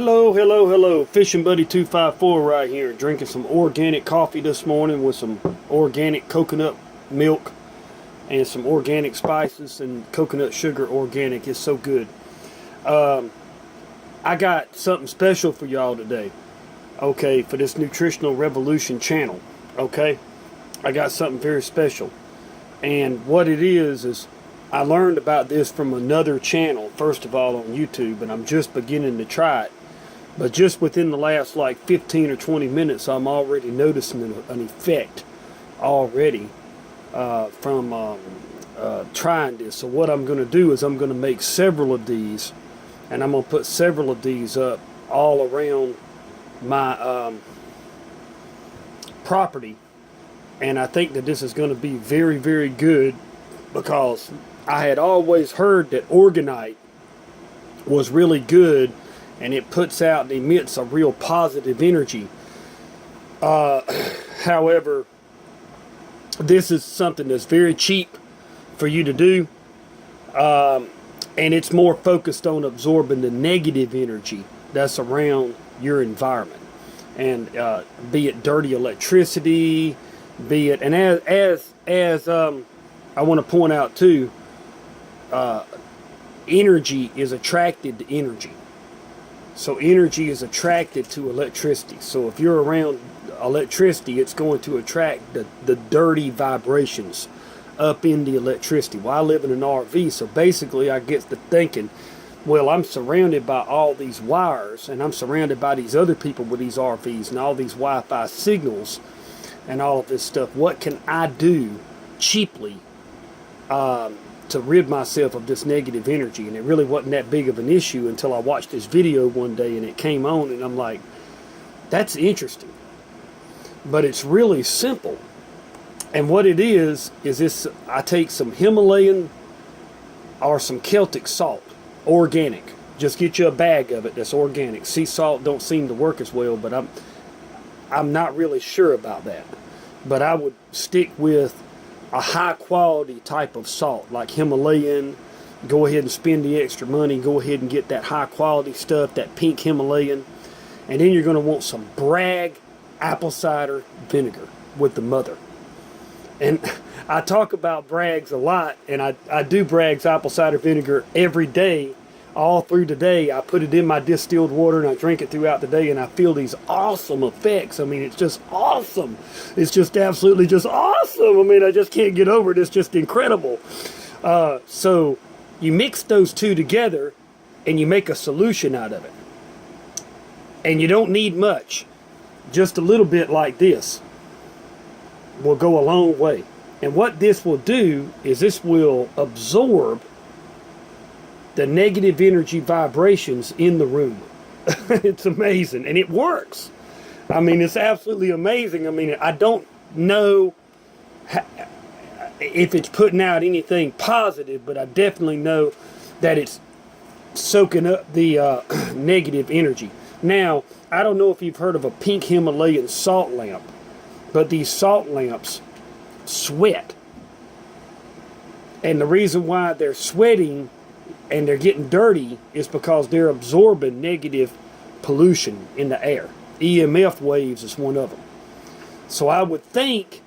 Hello, hello, hello. Fishing Buddy 254 right here. Drinking some organic coffee this morning with some organic coconut milk and some organic spices and coconut sugar organic. It's so good. I got something special for y'all today. Okay, for this Nutritional Revolution channel. Okay, I got something very special. And what it is I learned about this from another channel, first of all on YouTube, and I'm just beginning to try it. But just within the last like 15 or 20 minutes, I'm already noticing an effect already from trying this. So what I'm going to do is I'm going to make several of these, and I'm going to put several of these up all around my property. And I think that this is going to be very, very good, because I had always heard that Organite was really good, and it puts out and emits a real positive energy. However, this is something that's very cheap for you to do, and it's more focused on absorbing the negative energy that's around your environment, and be it dirty electricity, be it, and as I want to point out too, energy is attracted to energy. So energy is attracted to electricity. So if you're around electricity, it's going to attract the dirty vibrations up in the electricity. Well, I live in an RV, so basically I get to thinking, well, I'm surrounded by all these wires, and I'm surrounded by these other people with these RVs and all these Wi-Fi signals and all of this stuff. What can I do cheaply to rid myself of this negative energy? And it really wasn't that big of an issue until I watched this video one day and it came on, and I'm like, that's interesting. But it's really simple. And what it is this: I take some Himalayan or some Celtic salt, organic. Just get you a bag of it that's organic. Sea salt don't seem to work as well, but I'm not really sure about that. But I would stick with a high quality type of salt like Himalayan. Go ahead and spend the extra money. Go ahead and get that high quality stuff, that pink Himalayan. And then you're going to want some Bragg apple cider vinegar with the mother. And I talk about Bragg's a lot, and I do Bragg's apple cider vinegar every day, all through the day. I put it in my distilled water and I drink it throughout the day, and I feel these awesome effects. I mean, it's just awesome. It's just absolutely just awesome. I mean, I just can't get over it. It's just incredible. So you mix those two together and you make a solution out of it. And you don't need much. Just a little bit like this will go a long way. And what this will do is this will absorb the negative energy vibrations in the room. It's amazing, and it works. I mean, it's absolutely amazing. I mean, I don't know if it's putting out anything positive, but I definitely know that it's soaking up the negative energy. Now, I don't know if you've heard of a pink Himalayan salt lamp, but these salt lamps sweat. And the reason why they're sweating and they're getting dirty is because they're absorbing negative pollution in the air. EMF waves is one of them. So I would think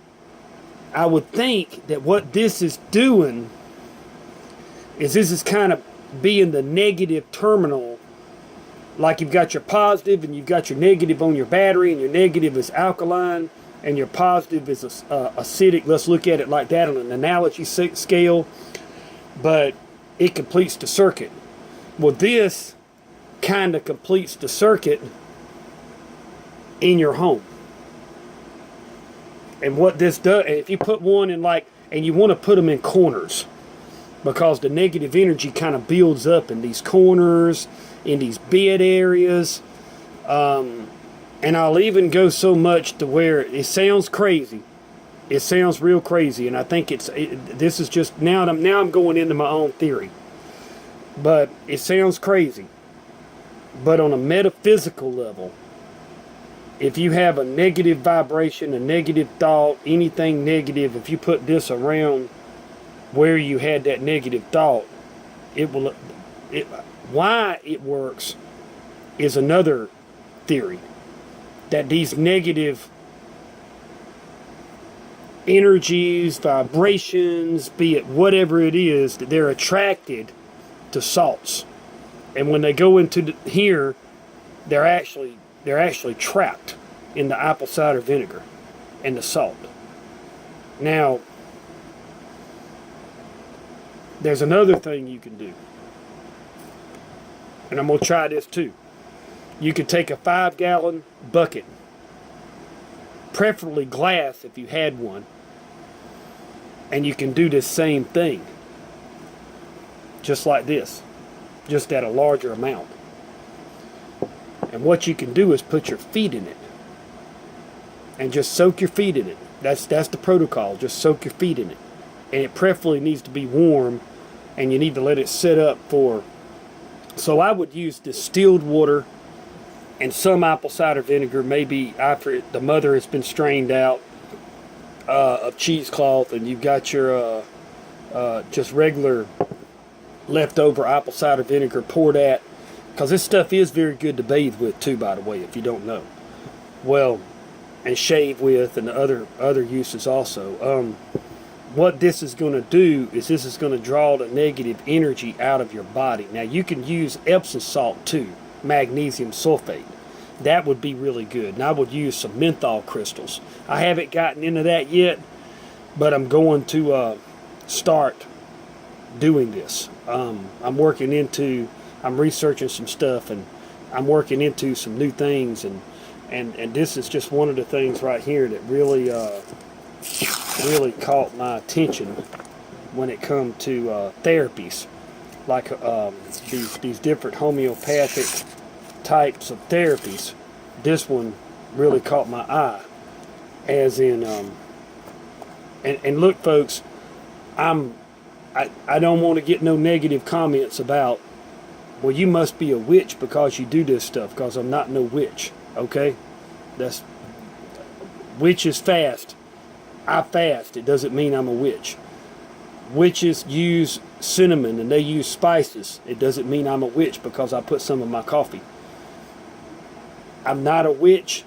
that what this is doing is this is kind of being the negative terminal. Like you've got your positive and you've got your negative on your battery, and your negative is alkaline and your positive is acidic. Let's look at it like that on an analogy scale. But it completes the circuit. Well, this kind of completes the circuit in your home. And what this does, if you put one in and you want to put them in corners, because the negative energy kind of builds up in these corners, in these bed areas. And I'll even go so much to where it sounds crazy. It sounds real crazy, and I think this is just now I'm going into my own theory. But it sounds crazy. But on a metaphysical level, if you have a negative vibration, a negative thought, anything negative, if you put this around where you had that negative thought, why it works is another theory, that these negative energies, vibrations, be it whatever it is, that they're attracted to salts. And when they go into here, they're actually trapped in the apple cider vinegar and the salt. Now, there's another thing you can do, and I'm going to try this too. You could take a 5-gallon bucket, preferably glass if you had one, and you can do this same thing, just like this, just at a larger amount. And what you can do is put your feet in it, and just soak your feet in it. That's the protocol. Just soak your feet in it, and it preferably needs to be warm, and you need to let it sit up for. So I would use distilled water and some apple cider vinegar, maybe after the mother has been strained out of cheesecloth, and you've got your just regular leftover apple cider vinegar. Pour that, because this stuff is very good to bathe with too, by the way, if you don't know. Well, and shave with, and other uses also. What this is going to do is this is going to draw the negative energy out of your body. Now, you can use Epsom salt too, magnesium sulfate. That would be really good. And I would use some menthol crystals. I haven't gotten into that yet, but I'm going to start doing this. I'm researching some stuff, and I'm working into some new things, and this is just one of the things right here that really caught my attention when it comes to therapies, like these different homeopathic types of therapies. This one really caught my eye, as in and look, folks, I don't want to get no negative comments about, well, you must be a witch because you do this stuff, because I'm not no witch. Okay, witches fast. I fast. It doesn't mean I'm a witch. Witches use cinnamon and they use spices. It doesn't mean I'm a witch because I put some in my coffee. I'm not a witch,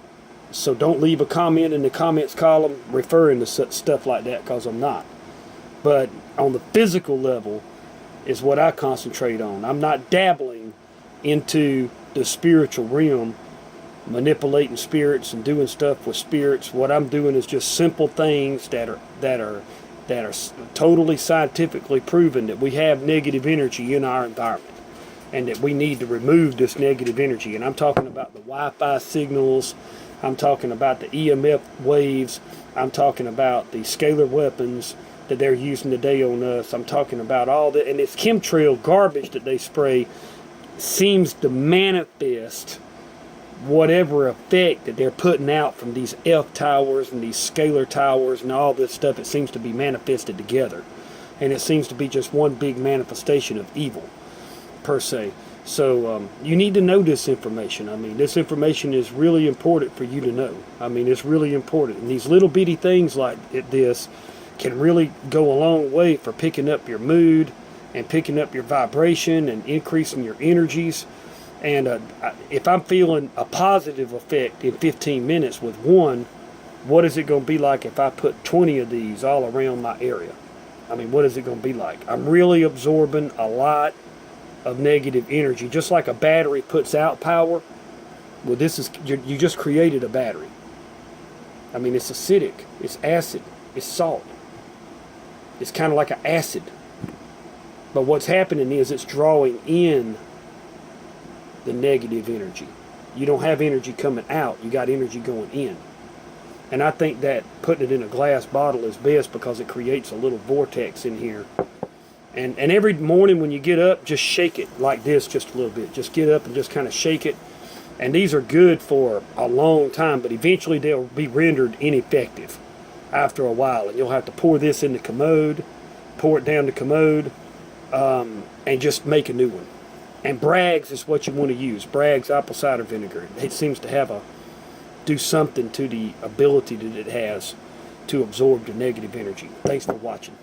so don't leave a comment in the comments column referring to stuff like that, because I'm not. But on the physical level is what I concentrate on. I'm not dabbling into the spiritual realm, manipulating spirits and doing stuff with spirits. What I'm doing is just simple things that are totally scientifically proven that we have negative energy in our environment, and that we need to remove this negative energy. And I'm talking about the Wi-Fi signals, I'm talking about the EMF waves, I'm talking about the scalar weapons that they're using today on us. I'm talking about all that, and this chemtrail garbage that they spray seems to manifest whatever effect that they're putting out from these F towers and these scalar towers and all this stuff. It seems to be manifested together, and it seems to be just one big manifestation of evil, per se. So you need to know this information. I mean, this information is really important for you to know. I mean, it's really important, and these little bitty things like this can really go a long way for picking up your mood and picking up your vibration and increasing your energies. And if I'm feeling a positive effect in 15 minutes with one, what is it going to be like if I put 20 of these all around my area? I mean, what is it going to be like? I'm really absorbing a lot of negative energy, just like a battery puts out power. Well, this is, you just created a battery. I mean, it's acidic, it's acid, it's salt. It's kind of like an acid. But what's happening is it's drawing in the negative energy. You don't have energy coming out, you got energy going in. And I think that putting it in a glass bottle is best, because it creates a little vortex in here. And every morning when you get up, just shake it like this just a little bit. Just get up and just kind of shake it. And these are good for a long time, but eventually they'll be rendered ineffective after a while. And you'll have to pour this in the commode, pour it down the commode, and just make a new one. And Bragg's is what you want to use. Bragg's apple cider vinegar. It seems to do something to the ability that it has to absorb the negative energy. Thanks for watching.